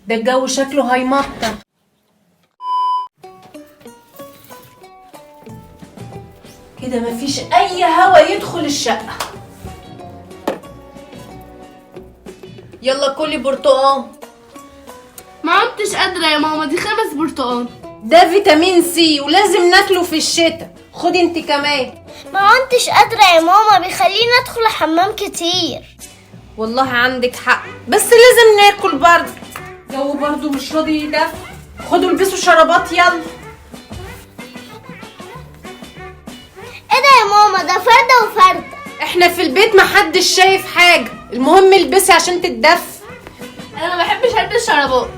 ده الجو شكله هيمطر. كده مفيش اي هوا يدخل الشقة. يلا كلي برتقال. ما عدتش قادرة يا ماما، دي 5 برتقال. ده فيتامين سي ولازم ناكله في الشتاء. خدي انت كمان. ما عدتش قادرة يا ماما، بيخليني ادخل الحمام كتير. والله عندك حق، بس لازم ناكل برضه. جو برضه مش راضي يدفى. خدوا البسوا شرابات يلا. ايه ده يا ماما؟ ده فردة وفردة. احنا في البيت محدش شايف حاجة، المهم البسي عشان تتدفى. انا ما بحبش البس شرابات.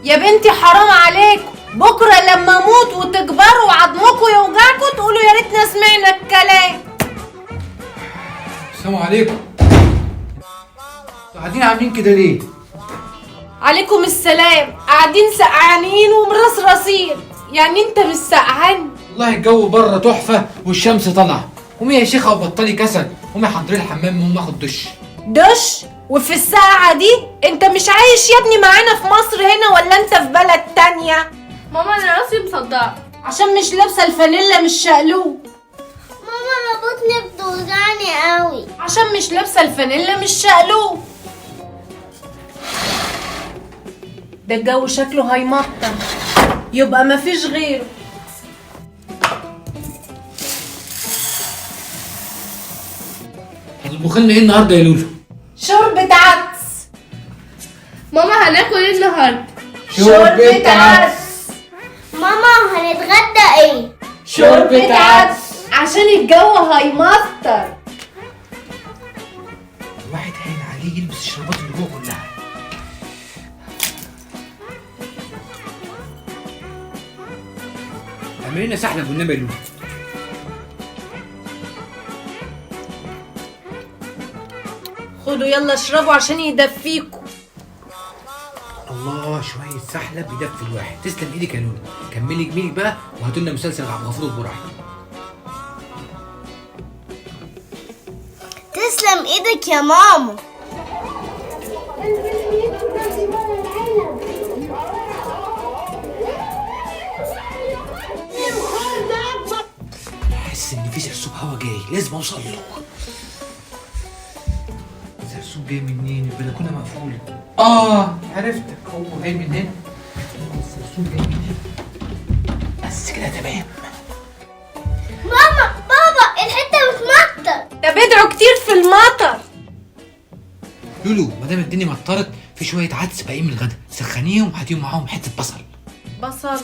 يا بنتي حرام عليكم، بكرة لما اموت وتكبروا وعظمكم يوجعكم تقولوا يا ريتنا سمعنا الكلام. السلام عليكم. انتوا قاعدين عاملين كده ليه؟ عليكم السلام. قاعدين سقعانين ومرصرصين. يعني انت مش سقعان؟ والله الجو بره تحفه والشمس طالعه. قومي يا شيخه وبطلي كسل، قومي حضري الحمام قومي اخد دش. دش؟ وفي الساعة دي؟ انت مش عايش يا ابني معانا في مصر هنا ولا انت في بلد تانية؟ ماما انا راسي مصدعة عشان مش لابسة الفانيلا مش شقلوب. ماما انا بطني بتوجعني قوي. عشان مش لابسة الفانيلا مش شقلوب. ده الجو شكله هيمطر، يبقى مفيش غيره. هتطبخي لنا ايه النهارده يا لولو؟ شوربة عدس. ماما هناكل ايه النهارده؟ شوربة عدس. ماما هنتغدى ايه؟ شوربة عدس عشان الجو هيمطر. الواحد هين عليه يلبس الشربات اللي جوه كلها. اعملي لنا سحلب والنبي يا لولو. خدوا يلا اشربوا عشان يدفيكوا. الله، شويه سحلب يدفي الواحد. تسلم ايدك يا لولو. كملي جميلك بقى وهاتوا لنا مسلسل عبد الغفور البرعي. تسلم ايدك يا ماما. احس ان في سرسوب هوا جاي، لازم اوصل له. سرسوب جاي منين؟ البلكونه مقفوله. عرفتك، هو جاي من هنا. السرسوب جاي من هنا. بس كده تمام. ماما بابا الحتة بتمطر. ده بدعوا كتير في المطر. لولو، ما دام الدنيا مطرت في شويه عدس باقيين من الغدا، سخنيهم هاتيهم معاهم حته بصل. بصل؟